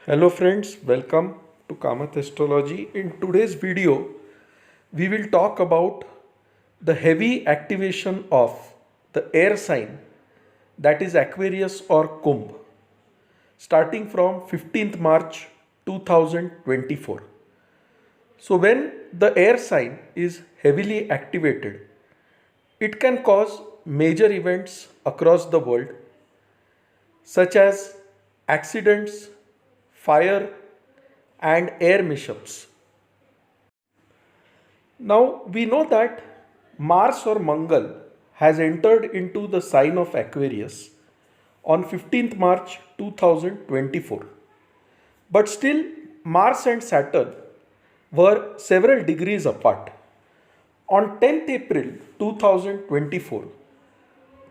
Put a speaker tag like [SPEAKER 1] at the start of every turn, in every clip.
[SPEAKER 1] Hello friends, welcome to Kamath Astrology. In today's video, we will talk about the heavy activation of the air sign, that is Aquarius or Kumbh, starting from 15th March 2024. So when the air sign is heavily activated, it can cause major events across the world such as accidents, fire, and air mishaps. Now we know that Mars or Mangal has entered into the sign of Aquarius on 15th March 2024. But still, Mars and Saturn were several degrees apart. On 10th April 2024,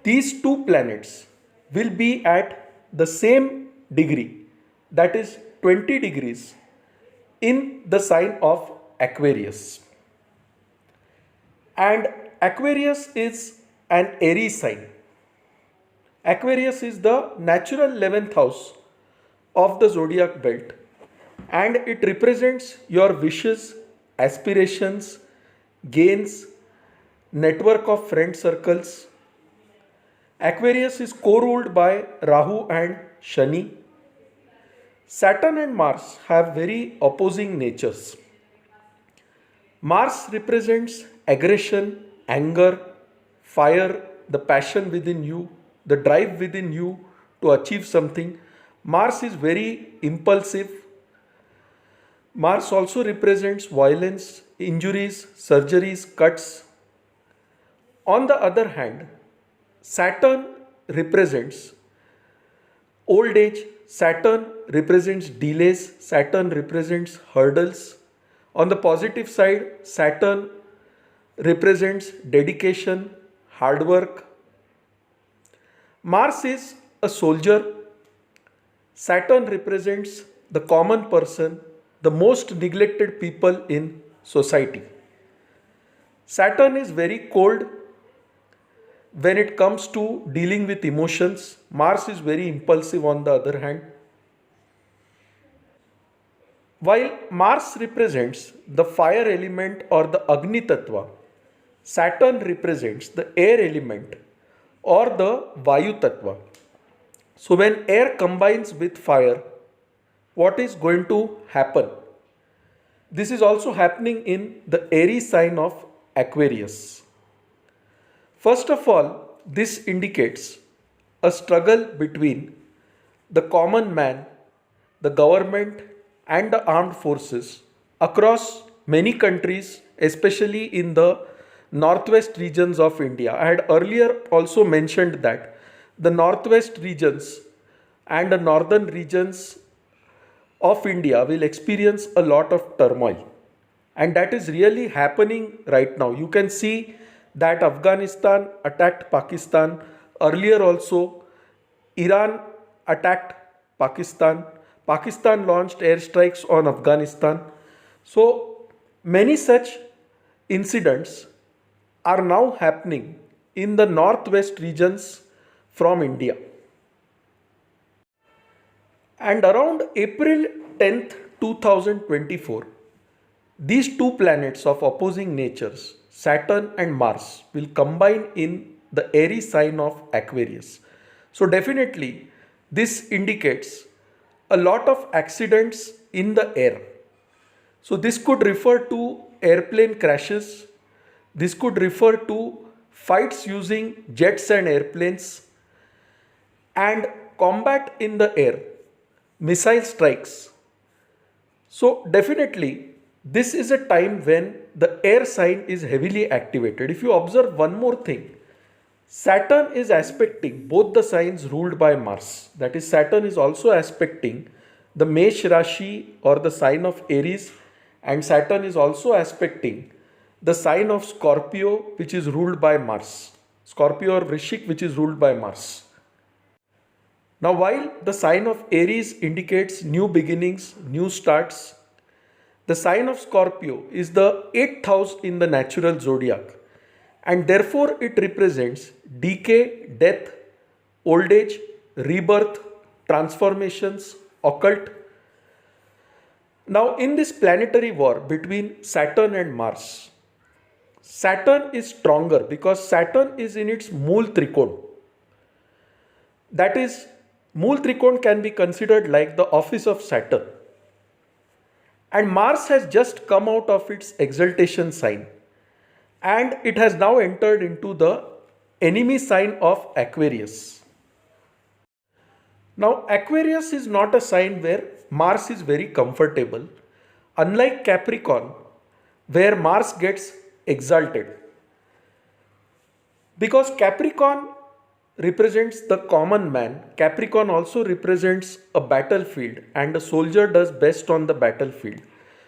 [SPEAKER 1] these two planets will be at the same degree, that is 20 degrees, in the sign of Aquarius. And Aquarius is an Aries sign. Aquarius is the natural 11th house of the zodiac belt, and it represents your wishes, aspirations, gains, network of friend circles. Aquarius is co-ruled by Rahu and Shani. Saturn and Mars have very opposing natures. Mars represents aggression, anger, fire, the passion within you, the drive within you to achieve something. Mars is very impulsive. Mars also represents violence, injuries, surgeries, cuts. On the other hand, Saturn represents old age, Saturn represents delays, Saturn represents hurdles. On the positive side, Saturn represents dedication, hard work. Mars is a soldier. Saturn represents the common person, the most neglected people in society. Saturn is very cold when it comes to dealing with emotions. Mars is very impulsive on the other hand. While Mars represents the fire element or the Agni Tattva, Saturn represents the air element or the Vayu Tattva. So when air combines with fire, what is going to happen? This is also happening in the Aries sign of Aquarius. First of all, this indicates a struggle between the common man, the government, and the armed forces across many countries, especially in the northwest regions of India. I had earlier also mentioned that the northwest regions and the northern regions of India will experience a lot of turmoil, and that is really happening right now. You can see that Afghanistan attacked Pakistan. Earlier also, Iran attacked Pakistan. Pakistan launched airstrikes on Afghanistan. So many such incidents are now happening in the northwest regions from India. And around April 10th, 2024, these two planets of opposing natures, Saturn and Mars, will combine in the Aries sign of Aquarius. So definitely this indicates a lot of accidents in the air. So this could refer to airplane crashes. This could refer to fights using jets and airplanes, and combat in the air, missile strikes. So definitely this is a time when the air sign is heavily activated. If you observe one more thing, Saturn is aspecting both the signs ruled by Mars. That is, Saturn is also aspecting the Mesh Rashi or the sign of Aries, and Saturn is also aspecting the sign of Scorpio, which is ruled by Mars. Scorpio or Vrishik, which is ruled by Mars. Now, while the sign of Aries indicates new beginnings, new starts, the sign of Scorpio is the 8th house in the natural zodiac, and therefore it represents decay, death, old age, rebirth, transformations, occult. Now, in this planetary war between Saturn and Mars, Saturn is stronger because Saturn is in its Mool Trikon. That is, Mool Trikon can be considered like the office of Saturn. And Mars has just come out of its exaltation sign and it has now entered into the enemy sign of Aquarius. Now, Aquarius is not a sign where Mars is very comfortable, unlike Capricorn, where Mars gets exalted. Because Capricorn represents the common man, Capricorn also represents a battlefield, and a soldier does best on the battlefield.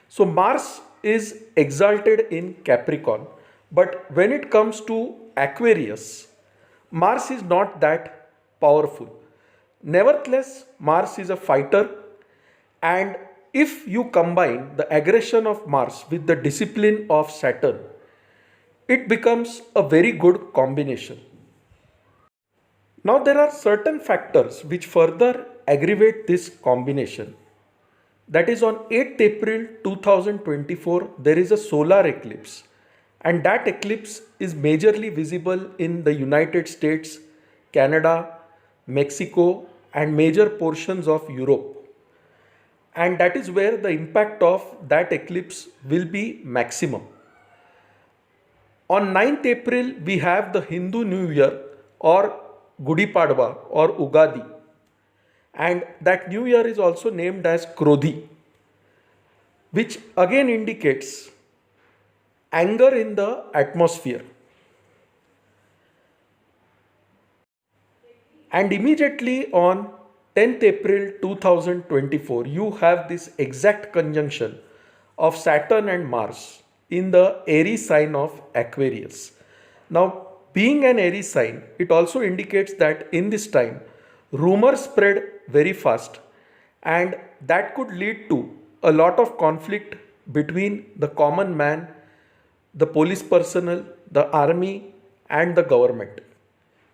[SPEAKER 1] So, Mars is exalted in Capricorn, but when it comes to Aquarius, Mars is not that powerful. Nevertheless, Mars is a fighter, and if you combine the aggression of Mars with the discipline of Saturn, it becomes a very good combination. Now, there are certain factors which further aggravate this combination. That is, on 8th April 2024, there is a solar eclipse, and that eclipse is majorly visible in the United States, Canada, Mexico, and major portions of Europe. And that is where the impact of that eclipse will be maximum. On 9th April, we have the Hindu New Year or Gudi Padwa or Ugadi, and that new year is also named as Krodhi, which again indicates anger in the atmosphere. And immediately on 10th April 2024, you have this exact conjunction of Saturn and Mars in the Aries sign of Aquarius. Now, being an Aries sign, it also indicates that in this time, rumors spread very fast, and that could lead to a lot of conflict between the common man, the police personnel, the army, and the government.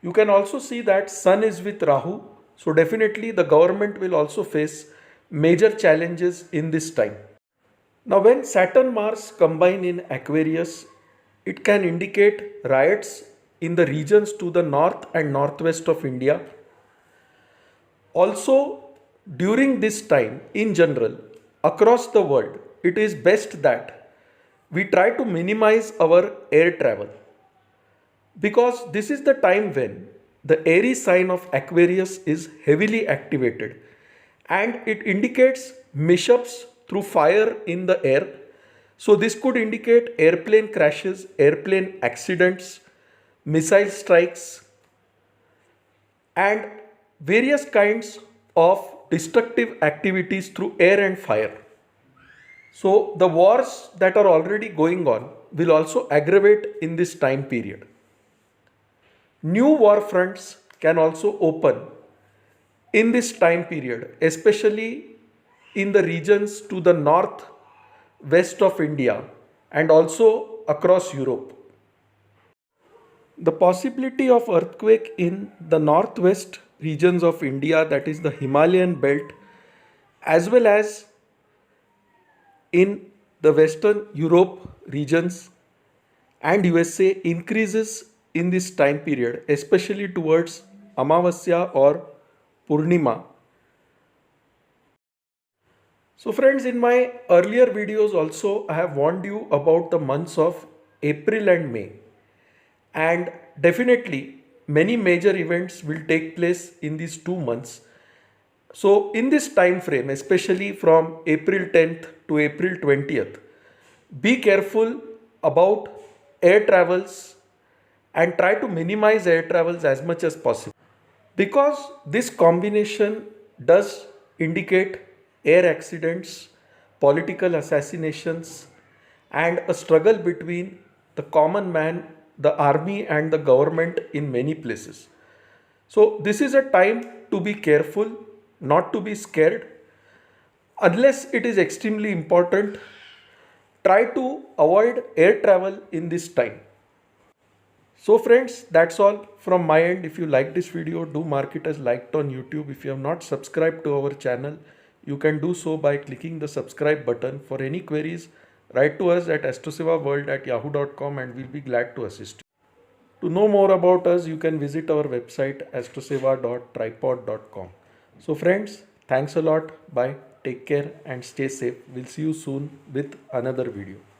[SPEAKER 1] You can also see that Sun is with Rahu, so definitely the government will also face major challenges in this time. Now, when Saturn Mars combine in Aquarius, it can indicate riots in the regions to the north and northwest of India. Also, during this time, in general, across the world, it is best that we try to minimize our air travel, because this is the time when the Aries sign of Aquarius is heavily activated, and it indicates mishaps through fire in the air. So, this could indicate airplane crashes, airplane accidents, missile strikes, and various kinds of destructive activities through air and fire. So, the wars that are already going on will also aggravate in this time period. New war fronts can also open in this time period, especially in the regions to the north, west of India, and also across Europe. The possibility of earthquake in the northwest regions of India, that is the Himalayan belt, as well as in the Western Europe regions and USA, increases in this time period, especially towards Amavasya or Purnima. So friends, in my earlier videos also I have warned you about the months of April and May, and definitely many major events will take place in these 2 months. So in this time frame, especially from April 10th to April 20th, be careful about air travels and try to minimize air travels as much as possible, because this combination does indicate air accidents, political assassinations, and a struggle between the common man, the army, and the government in many places. So, this is a time to be careful, not to be scared. Unless it is extremely important, try to avoid air travel in this time. So friends, that's all from my end. If you like this video, do mark it as liked on YouTube. If you have not subscribed to our channel, you can do so by clicking the subscribe button. For any queries, write to us at astrosevaworld@yahoo.com and we'll be glad to assist you. To know more about us, you can visit our website astroseva.tripod.com. So friends, thanks a lot. Bye. Take care and stay safe. We'll see you soon with another video.